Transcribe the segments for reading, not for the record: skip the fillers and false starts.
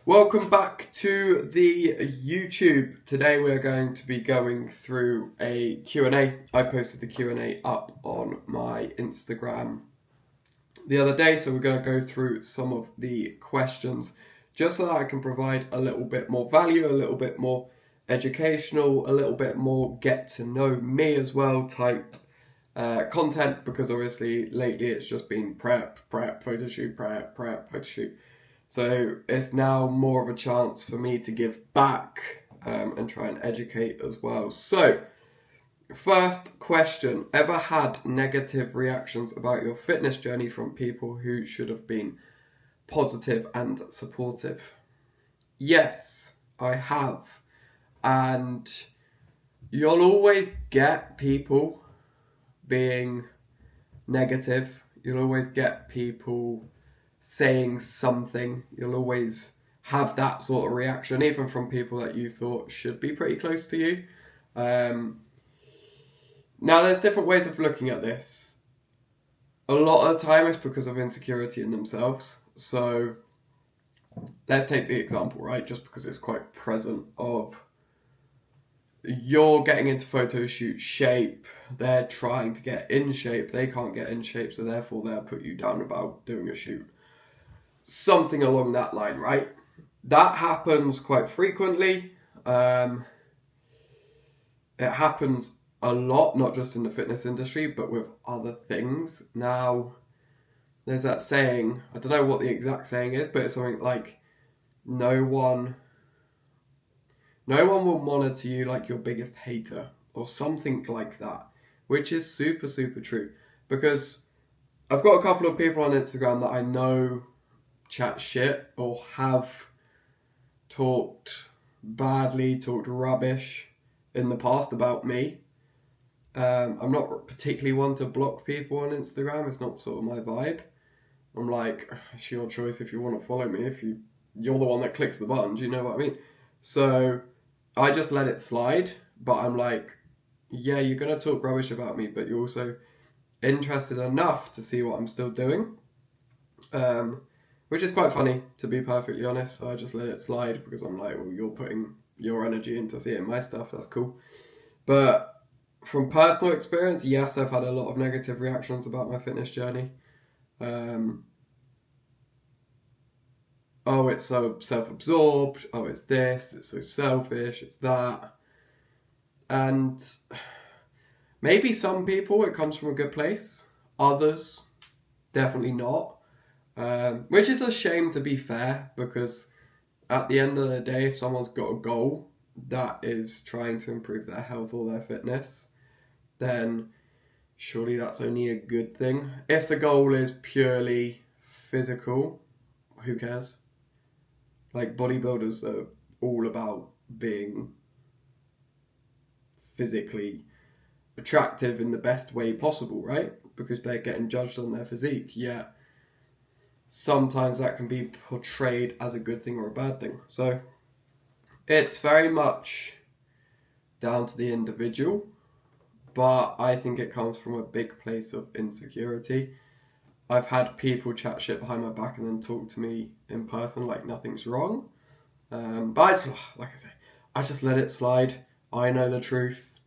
Welcome back to the YouTube. Today we're going to be going through a Q&A. I posted the Q&A up on my Instagram the other day, so we're going to go through some of the questions just so that I can provide a little bit more value, a little bit more educational, a little bit more get to know me as well type content, because obviously lately it's just been prep, photo shoot, prep, photo shoot. So it's now more of a chance for me to give back and try and educate as well. So, first question. Ever had negative reactions about your fitness journey from people who should have been positive and supportive? Yes, I have. And you'll always get people being negative. You'll always get people saying something. You'll always have that sort of reaction, even from people that you thought should be pretty close to you. Now, there's different ways of looking at this. A lot of the time it's because of insecurity in themselves. So let's take the example, right? Just because it's quite present, of you're getting into photo shoot shape, they're trying to get in shape, they can't get in shape, so therefore they'll put you down about doing a shoot. Something along that line, right? That happens quite frequently. It happens a lot, not just in the fitness industry, but with other things. Now, there's that saying, I don't know what the exact saying is, but it's something like, no one will monitor you like your biggest hater, or something like that, which is super, super true. Because I've got a couple of people on Instagram that I know chat shit or have talked badly, talked rubbish in the past about me. I'm not particularly one to block people on Instagram. It's not sort of my vibe. I'm like, it's your choice if you want to follow me. If you're the one that clicks the button, do you know what I mean? So I just let it slide. But I'm like, yeah, you're going to talk rubbish about me, but you're also interested enough to see what I'm still doing. Which is quite funny, to be perfectly honest. So I just let it slide because I'm like, well, you're putting your energy into seeing my stuff. That's cool. But from personal experience, yes, I've had a lot of negative reactions about my fitness journey. Oh, it's so self-absorbed. Oh, it's this. It's so selfish. It's that. And maybe some people, it comes from a good place. Others, definitely not. Which is a shame, to be fair, because at the end of the day, if someone's got a goal that is trying to improve their health or their fitness, then surely that's only a good thing. If the goal is purely physical, who cares? Like, bodybuilders are all about being physically attractive in the best way possible, right? Because they're getting judged on their physique, yet sometimes that can be portrayed as a good thing or a bad thing. So it's very much down to the individual, but I think it comes from a big place of insecurity. I've had people chat shit behind my back and then talk to me in person like nothing's wrong. But like I say, I just let it slide. I know the truth.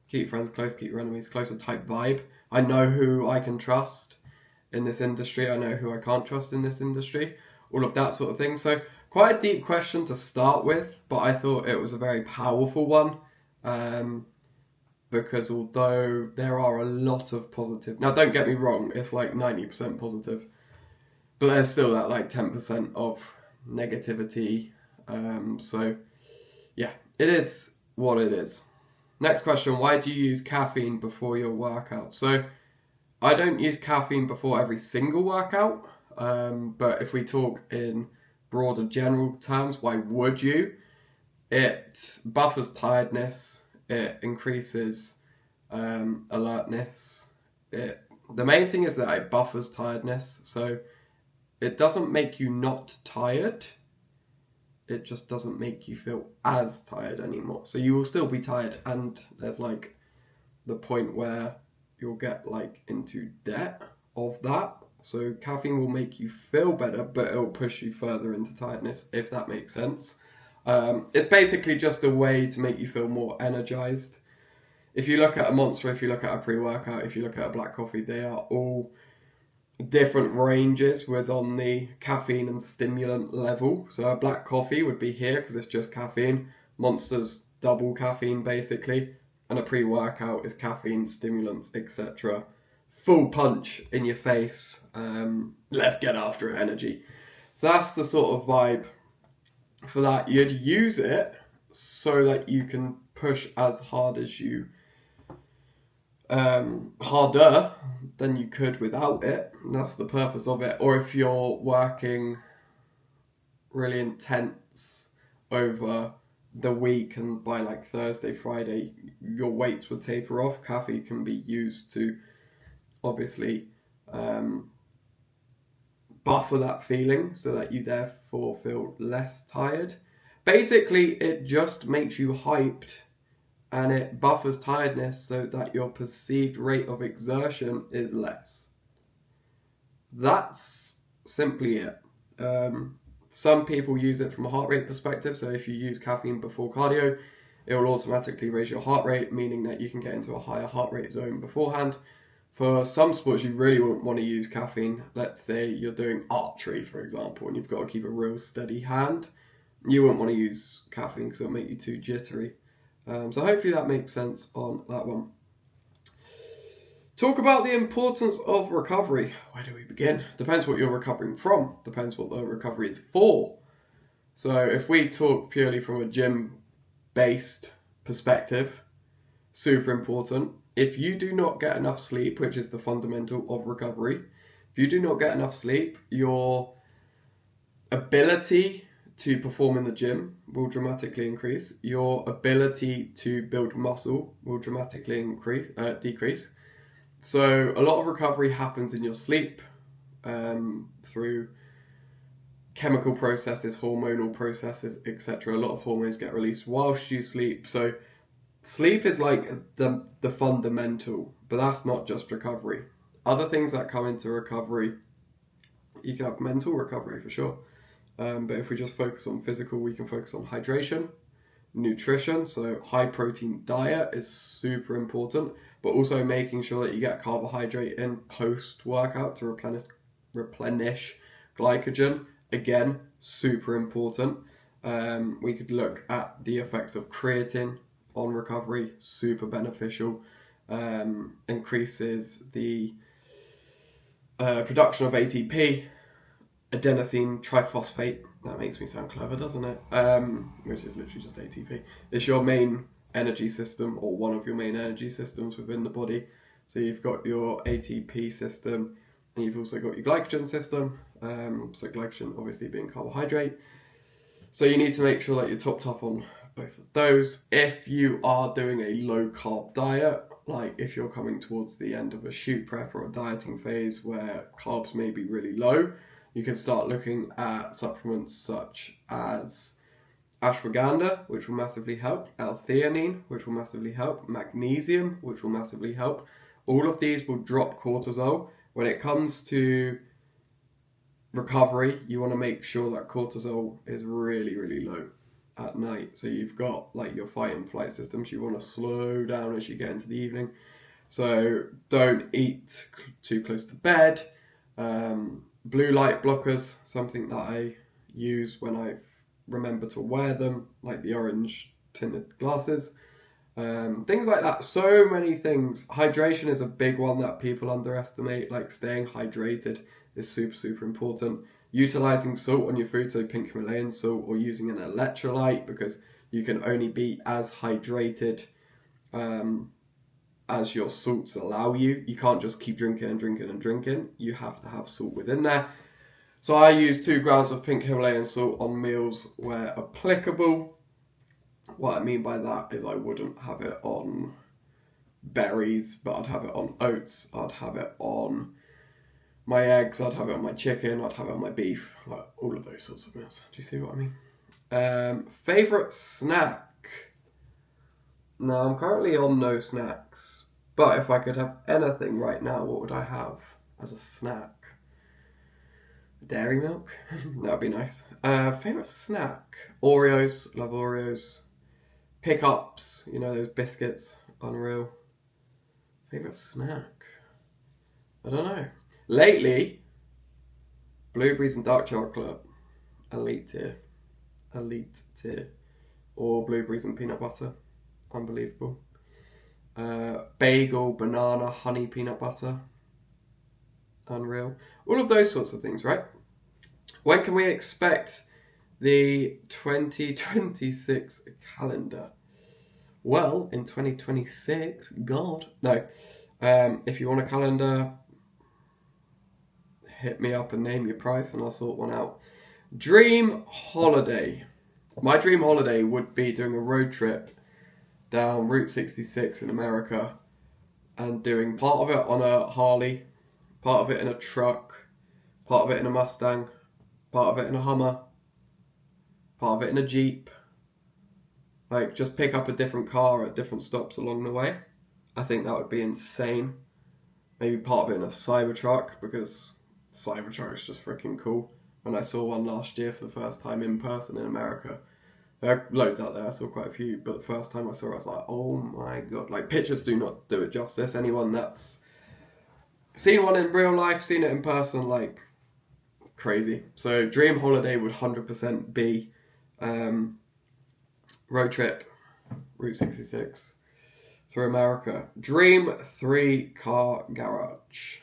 Keep friends close, keep your enemies closer type vibe. I know who I can trust in this industry. I know who I can't trust in this industry. All of that sort of thing. So quite a deep question to start with, but I thought it was a very powerful one. Because although there are a lot of positive... Now, don't get me wrong, it's like 90% positive. But there's still that like 10% of negativity. So, yeah, it is what it is. Next question, why do you use caffeine before your workout? So, I don't use caffeine before every single workout. But if we talk in broader general terms, why would you? It buffers tiredness. It increases alertness. The main thing is that it buffers tiredness. So it doesn't make you not tired. It just doesn't make you feel as tired anymore. So you will still be tired. And there's like the point where you'll get like into debt of that. So caffeine will make you feel better, but it'll push you further into tiredness, if that makes sense. It's basically just a way to make you feel more energized. If you look at a Monster, if you look at a pre-workout, if you look at a black coffee, they are all different ranges with on the caffeine and stimulant level. So a black coffee would be here because it's just caffeine. Monster's double caffeine basically, and a pre-workout is caffeine, stimulants, etc. Full punch in your face. Let's get after it energy. So that's the sort of vibe for that. You'd use it so that you can push as hard as you harder than you could without it, and that's the purpose of it. Or if you're working really intense over the week and by like Thursday, Friday, your weights would taper off, caffeine can be used to obviously buffer that feeling so that you therefore feel less tired. Basically, it just makes you hyped and it buffers tiredness so that your perceived rate of exertion is less. That's simply it. Some people use it from a heart rate perspective, so if you use caffeine before cardio, it will automatically raise your heart rate, meaning that you can get into a higher heart rate zone beforehand. For some sports, you really won't want to use caffeine. Let's say you're doing archery, for example, and you've got to keep a real steady hand. You won't want to use caffeine because it'll make you too jittery. So hopefully that makes sense on that one. Talk about the importance of recovery. Where do we begin? Depends what you're recovering from. Depends what the recovery is for. So if we talk purely from a gym-based perspective, super important. If you do not get enough sleep, which is the fundamental of recovery, if you do not get enough sleep, your ability to perform in the gym will dramatically increase. Your ability to build muscle will dramatically decrease. So a lot of recovery happens in your sleep through chemical processes, hormonal processes, etc. A lot of hormones get released whilst you sleep. So sleep is like the fundamental, but that's not just recovery. Other things that come into recovery, you can have mental recovery for sure. But if we just focus on physical, we can focus on hydration, nutrition. So high protein diet is super important, but also making sure that you get carbohydrate in post workout to replenish glycogen. Again, super important. We could look at the effects of creatine on recovery, super beneficial. Increases the production of ATP, adenosine triphosphate. That makes me sound clever, doesn't it? Which is literally just ATP. It's your main energy system, or one of your main energy systems within the body. So you've got your ATP system, and you've also got your glycogen system. So glycogen obviously being carbohydrate. So you need to make sure that you're topped up on both of those. If you are doing a low carb diet, like if you're coming towards the end of a shoot prep or a dieting phase where carbs may be really low, you can start looking at supplements such as ashwagandha, which will massively help, L-theanine, which will massively help, magnesium, which will massively help. All of these will drop cortisol. When it comes to recovery, you want to make sure that cortisol is really, really low at night. So you've got like your fight and flight systems, you want to slow down as you get into the evening. So don't eat too close to bed. Blue light blockers, something that I use when I remember to wear them, like the orange tinted glasses. Things like that. So many things. Hydration is a big one that people underestimate. Like staying hydrated is super, super important. Utilizing salt on your food, so pink Himalayan salt, or using an electrolyte, because you can only be as hydrated as your salts allow you. You can't just keep drinking and drinking and drinking. You have to have salt within there. So I use 2 grams of pink Himalayan salt on meals where applicable. What I mean by that is I wouldn't have it on berries, but I'd have it on oats, I'd have it on my eggs, I'd have it on my chicken, I'd have it on my beef, like all of those sorts of meals. Do you see what I mean? Favourite snack? No, I'm currently on no snacks, but if I could have anything right now, what would I have as a snack? Dairy milk. That'd be nice. Favorite snack? Oreos. Love Oreos. Pickups. You know those biscuits. Unreal. Favorite snack? I don't know. Lately, blueberries and dark chocolate. Elite tier. Elite tier. Or blueberries and peanut butter. Unbelievable. Bagel, banana, honey, peanut butter. Unreal. All of those sorts of things, right? When can we expect the 2026 calendar? Well, in 2026, God. No. If you want a calendar, hit me up and name your price and I'll sort one out. Dream holiday. My dream holiday would be doing a road trip down Route 66 in America and doing part of it on a Harley, part of it in a truck, part of it in a Mustang, part of it in a Hummer, part of it in a Jeep. Like, just pick up a different car at different stops along the way. I think that would be insane. Maybe part of it in a Cybertruck, because Cybertruck is just freaking cool. When I saw one last year for the first time in person in America, there are loads out there, I saw quite a few, but the first time I saw it, I was like, oh my god. Like, pictures do not do it justice. Anyone that's seen one in real life, seen it in person, like, crazy. So, dream holiday would 100% be road trip, Route 66, through America. Dream 3-car garage.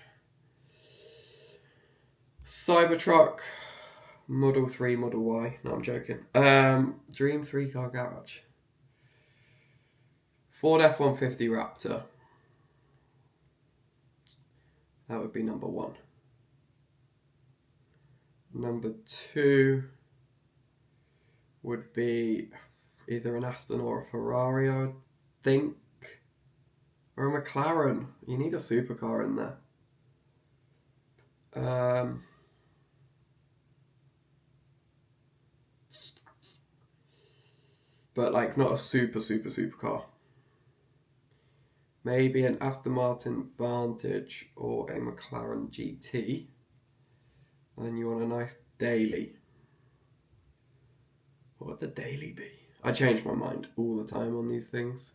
Cybertruck, Model 3, Model Y. No, I'm joking. Dream 3-car garage. Ford F-150 Raptor. That would be number 1. Number 2 would be either an Aston or a Ferrari, I would think. Or a McLaren. You need a supercar in there. But like not a super car. Maybe an Aston Martin Vantage or a McLaren GT. And then you want a nice daily. What would the daily be? I change my mind all the time on these things.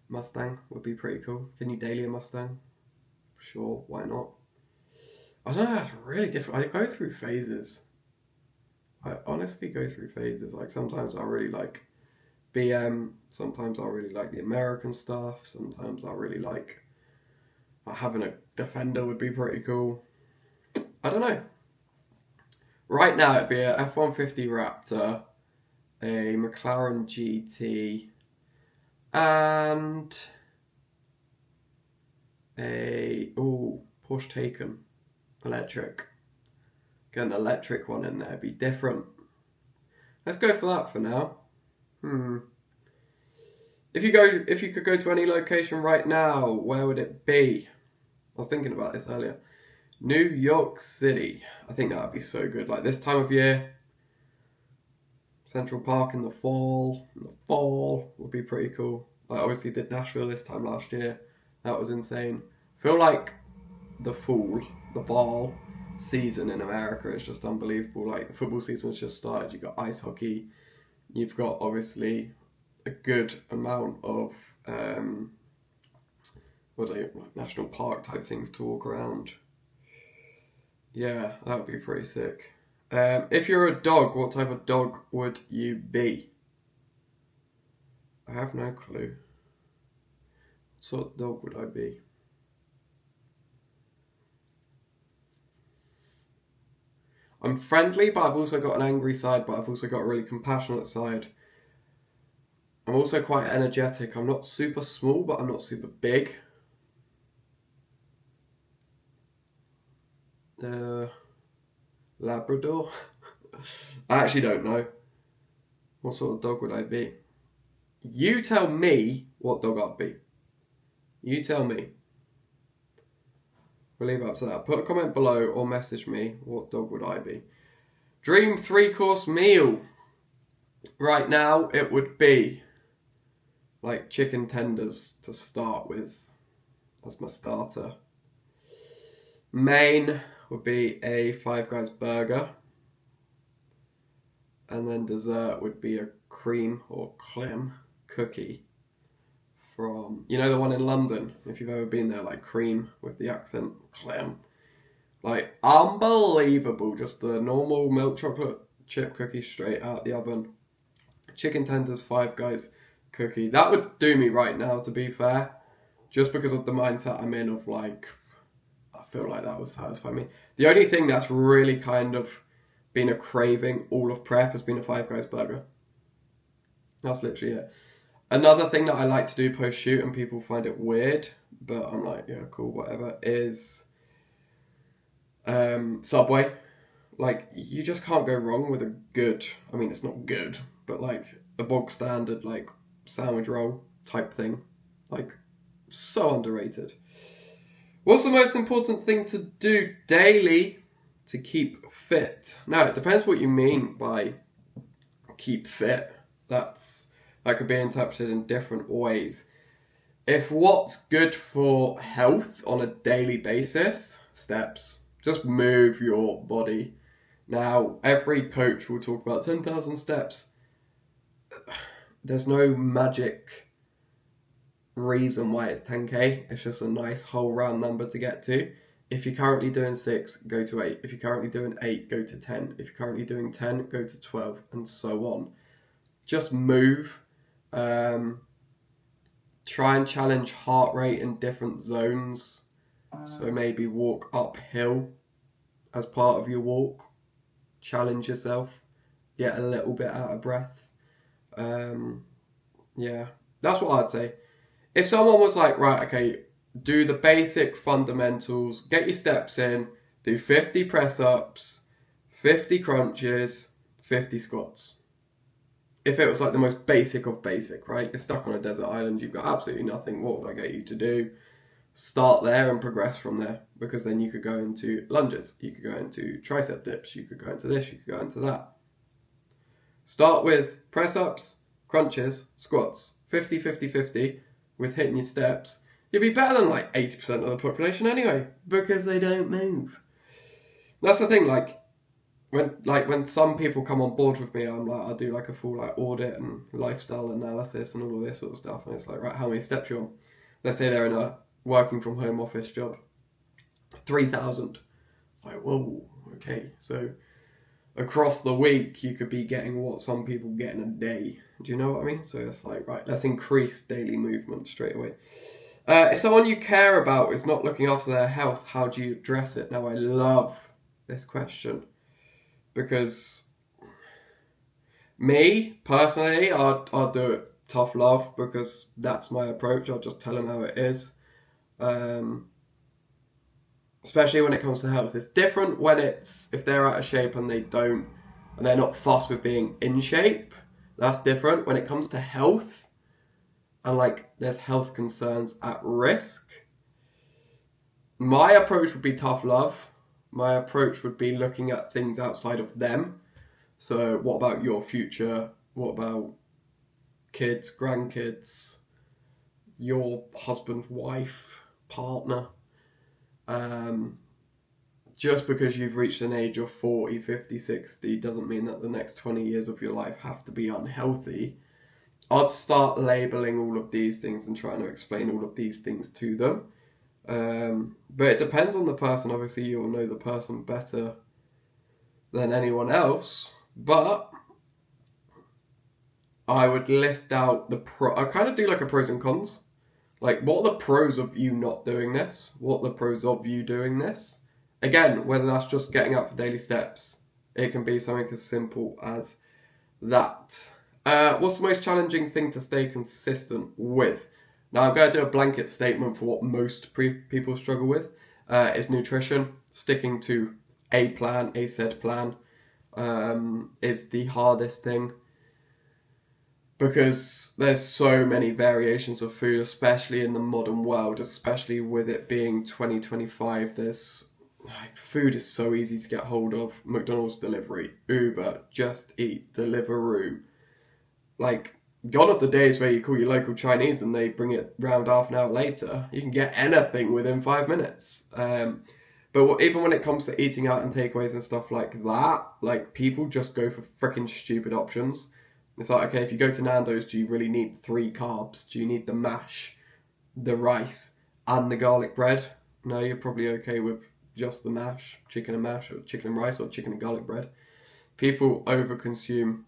Mustang would be pretty cool. Can you daily a Mustang? Sure, why not? I don't know, it's really different. I go through phases. I honestly go through phases. Like, sometimes I really like BM, sometimes I really like the American stuff, sometimes I really like having a Defender would be pretty cool. I don't know. Right now it'd be a F-150 Raptor, a McLaren GT, and a Porsche Taycan electric. Get an electric one in there, be different. Let's go for that for now. If you could go to any location right now, where would it be? I was thinking about this earlier. New York City. I think that would be so good. Like this time of year, Central Park in the fall. Would be pretty cool. I obviously did Nashville this time last year. That was insane. Feel like the fall season in America is just unbelievable. Like, the football season's just started. You've got ice hockey. You've got obviously a good amount of national park type things to walk around. Yeah, that would be pretty sick. If you're a dog, what type of dog would you be? I have no clue. What sort of dog would I be? I'm friendly, but I've also got an angry side, but I've also got a really compassionate side. I'm also quite energetic. I'm not super small, but I'm not super big. Labrador? I actually don't know. What sort of dog would I be? You tell me what dog I'd be. You tell me. We'll leave it up to that. Put a comment below or message me. What dog would I be? Dream 3-course meal. Right now, it would be like chicken tenders to start with. That's my starter. Main would be a Five Guys burger. And then dessert would be a cream or clem cookie from, you know, the one in London, if you've ever been there, like cream with the accent, clem. Like, unbelievable. Just the normal milk chocolate chip cookie straight out the oven. Chicken tenders, Five Guys cookie. That would do me right now, to be fair. Just because of the mindset I'm in of, like, I feel like that would satisfy me. The only thing that's really kind of been a craving all of prep has been a Five Guys burger. That's literally it. Another thing that I like to do post-shoot, and people find it weird, but I'm like, yeah, cool, whatever, is Subway. Like, you just can't go wrong with a good, I mean, it's not good, but like a bog standard, like, sandwich roll type thing. Like, so underrated. What's the most important thing to do daily to keep fit? Now, it depends what you mean by keep fit. That could be interpreted in different ways. If what's good for health on a daily basis, steps. Just move your body. Now, every coach will talk about 10,000 steps. There's no magic reason why it's 10k. It's just a nice whole round number to get to. If you're currently doing 6, go to 8. If you're currently doing 8, go to 10. If you're currently doing 10, go to 12, and so on. Just move. Try and challenge heart rate in different zones. So maybe walk uphill as part of your walk. Challenge yourself. Get a little bit out of breath. Yeah, that's what I'd say. If someone was like, right, okay, do the basic fundamentals, get your steps in, do 50 press-ups, 50 crunches, 50 squats. If it was like the most basic of basic, right? You're stuck on a desert island, you've got absolutely nothing, what would I get you to do? Start there and progress from there, because then you could go into lunges, you could go into tricep dips, you could go into this, you could go into that. Start with press-ups, crunches, squats, 50, 50, 50, with hitting your steps. You'll be better than like 80% of the population anyway, because they don't move. That's the thing, when some people come on board with me, I'm like, I'll do like a full like audit and lifestyle analysis and all of this sort of stuff, and it's like, right, how many steps you're on? Let's say they're in a working from home office job, 3,000. It's like, whoa, okay, so across the week you could be getting what some people get in a day. Do you know what I mean? So it's like, right, let's increase daily movement straight away. If someone you care about is not looking after their health, how do you address it? Now, I love this question, because me, personally, I'll do it tough love, because that's my approach. I'll just tell them how it is. Especially when it comes to health. It's different when if they're out of shape and they're not fussed with being in shape. That's different. When it comes to health, and like there's health concerns at risk, my approach would be tough love. My approach would be looking at things outside of them. So what about your future? What about kids, grandkids, your husband, wife, partner? Just because you've reached an age of 40, 50, 60 doesn't mean that the next 20 years of your life have to be unhealthy. I'd start labeling all of these things and trying to explain all of these things to them. But it depends on the person. Obviously, you'll know the person better than anyone else. But I would list out I kind of do like a pros and cons. Like, what are the pros of you not doing this? What are the pros of you doing this? Again, whether that's just getting up for daily steps, it can be something as simple as that. What's the most challenging thing to stay consistent with? Now, I'm going to do a blanket statement for what most people struggle with. Is nutrition. Sticking to a said plan, is the hardest thing. Because there's so many variations of food, especially in the modern world, especially with it being 2025. Food is so easy to get hold of. McDonald's delivery, Uber, Just Eat, Deliveroo. Like, gone are the days where you call your local Chinese and they bring it round half an hour later. You can get anything within 5 minutes. But even when it comes to eating out and takeaways and stuff like that, like people just go for freaking stupid options. It's like, okay, if you go to Nando's, do you really need 3 carbs? Do you need the mash, the rice, and the garlic bread? No, you're probably okay with just the mash, chicken and mash, or chicken and rice, or chicken and garlic bread. People overconsume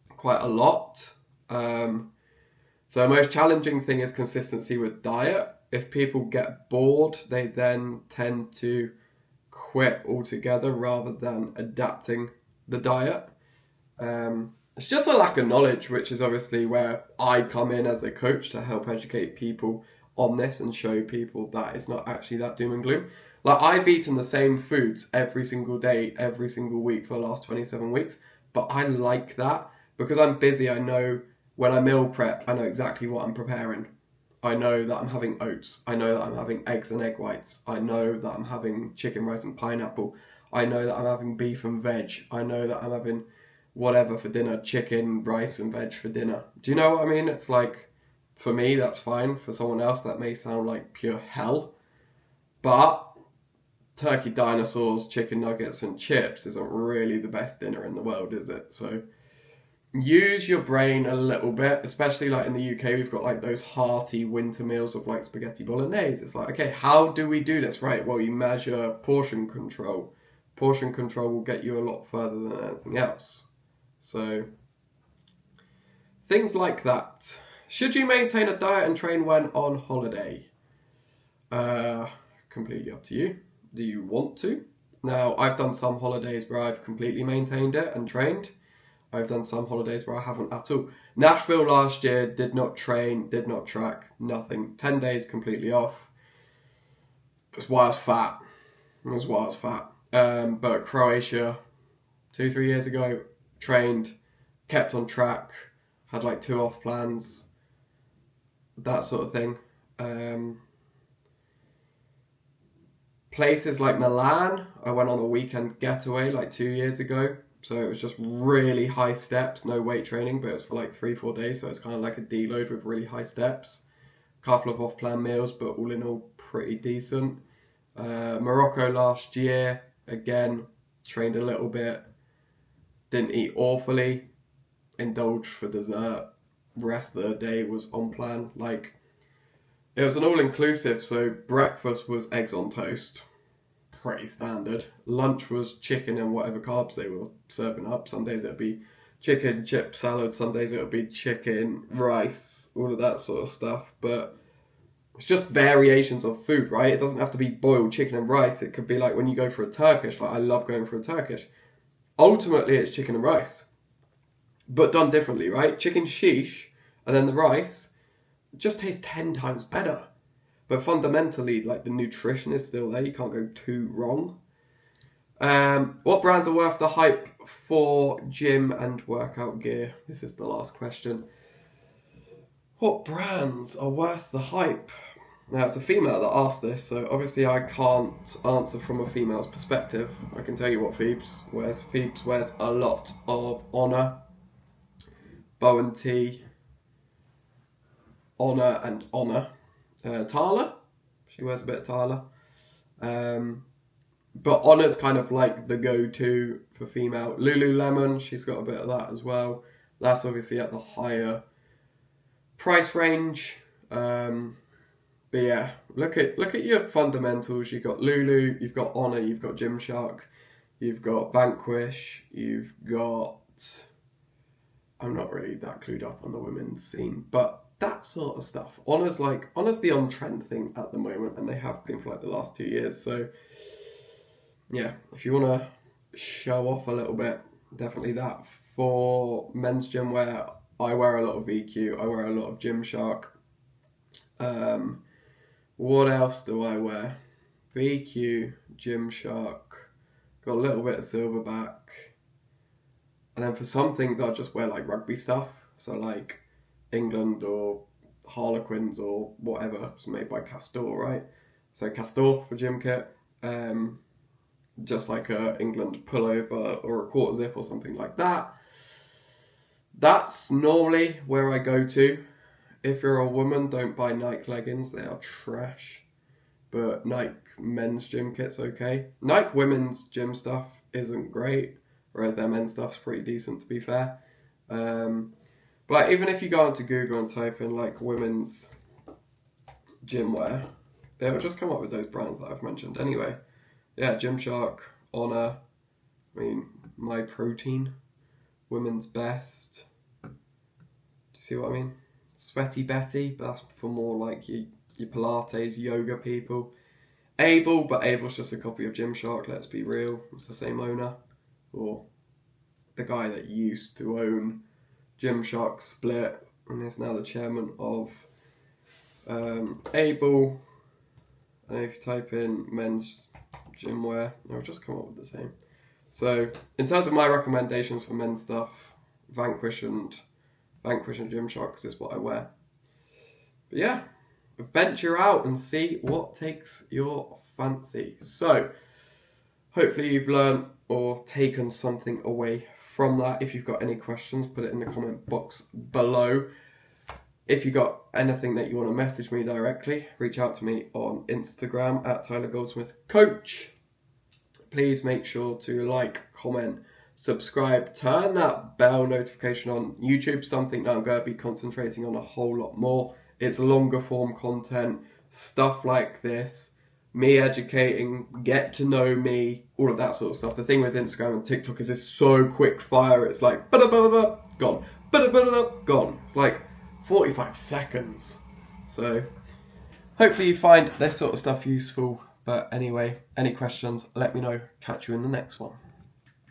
quite a lot. So the most challenging thing is consistency with diet. If people get bored, they then tend to quit altogether rather than adapting the diet. It's just a lack of knowledge, which is obviously where I come in as a coach to help educate people on this and show people that it's not actually that doom and gloom. Like, I've eaten the same foods every single day, every single week for the last 27 weeks, but I like that because I'm busy. I know when I meal prep, I know exactly what I'm preparing. I know that I'm having oats. I know that I'm having eggs and egg whites. I know that I'm having chicken, rice and pineapple. I know that I'm having beef and veg. I know that I'm having whatever for dinner, chicken, rice and veg for dinner. Do you know what I mean? It's like, for me, that's fine. For someone else, that may sound like pure hell. But turkey dinosaurs, chicken nuggets and chips isn't really the best dinner in the world, is it? So use your brain a little bit, especially like in the UK, we've got like those hearty winter meals of like spaghetti bolognese. It's like, okay, how do we do this? Right, well, you measure portion control. Portion control will get you a lot further than anything else. So things like that. Should you maintain a diet and train when on holiday? Completely up to you. Do you want to? Now, I've done some holidays where I've completely maintained it and trained. I've done some holidays where I haven't at all. Nashville last year, did not train, did not track, nothing. 10 days completely off. That's why I was fat. That's why I was fat. But Croatia, 2-3 years ago, trained, kept on track, had like 2 off plans, that sort of thing. Places like Milan, I went on a weekend getaway like 2 years ago. So it was just really high steps, no weight training, but it was for like 3-4 days. So it's kind of like a deload with really high steps. Couple of off-plan meals, but all in all, pretty decent. Morocco last year, again, trained a little bit. Didn't eat awfully. Indulged for dessert. Rest of the day was on plan. Like, it was an all-inclusive, so breakfast was eggs on toast. Pretty standard. Lunch was chicken and whatever carbs they were serving up. Some days it would be chicken, chip, salad. Some days it would be chicken, rice, all of that sort of stuff. But it's just variations of food, right? It doesn't have to be boiled chicken and rice. It could be like when you go for a Turkish. Like, I love going for a Turkish. Ultimately, it's chicken and rice, but done differently, right? Chicken sheesh and then the rice just tastes 10 times better. But fundamentally, like, the nutrition is still there. You can't go too wrong. What brands are worth the hype for gym and workout gear? This is the last question. What brands are worth the hype? Now, it's a female that asked this, so obviously I can't answer from a female's perspective. I can tell you what Phoebes wears. Phoebes wears a lot of Honor, Bow & T, Honor and Honor. Tala, she wears a bit of Tala. But Honor's kind of like the go-to for female. Lululemon, she's got a bit of that as well. That's obviously at the higher price range. But yeah, look at your fundamentals. You've got Lulu, you've got Honor, you've got Gymshark, you've got Vanquish, you've got... I'm not really that clued up on the women's scene, but that sort of stuff. Honor's the on-trend thing at the moment, and they have been for like the last 2 years. So yeah, if you want to show off a little bit, definitely that. For men's gym wear, I wear a lot of VQ, I wear a lot of Gymshark. What else do I wear? VQ, Gymshark, got a little bit of Silverback. And then for some things, I'll just wear like rugby stuff. So like England or Harlequins or whatever. It's made by Castor, right? So Castor for gym kit. Just like a England pullover or a quarter zip or something like that. That's normally where I go to. If you're a woman, don't buy Nike leggings. They are trash. but Nike men's gym kit's okay. Nike women's gym stuff isn't great, whereas their men's stuff's pretty decent, to be fair. But like, even if you go onto Google and type in like women's gym wear, it'll just come up with those brands that I've mentioned. Anyway, yeah, Gymshark, Honor, My Protein, Women's Best. Do you see what I mean? Sweaty Betty, but that's for more like your Pilates, yoga people. Able, but Able's just a copy of Gymshark, let's be real. It's the same owner. Or the guy that used to own Gymshark split and is now the chairman of Able. And if you type in men's gym wear, it'll just come up with the same. So, in terms of my recommendations for men's stuff, Vanquish and Gymshark is what I wear. But yeah, venture out and see what takes your fancy. So, hopefully you've learned or taken something away from that. If you've got any questions, put it in the comment box below. If you got anything that you want to message me directly, reach out to me on Instagram at Tyler Goldsmith Coach. Please make sure to like, comment, subscribe, turn that bell notification on. YouTube, something that I'm going to be concentrating on a whole lot more. It's longer form content, stuff like this, me educating, get to know me, all of that sort of stuff. The thing with Instagram and TikTok is it's so quick fire. It's like, gone, gone. It's like 45 seconds. So hopefully you find this sort of stuff useful. But anyway, any questions, let me know. Catch you in the next one.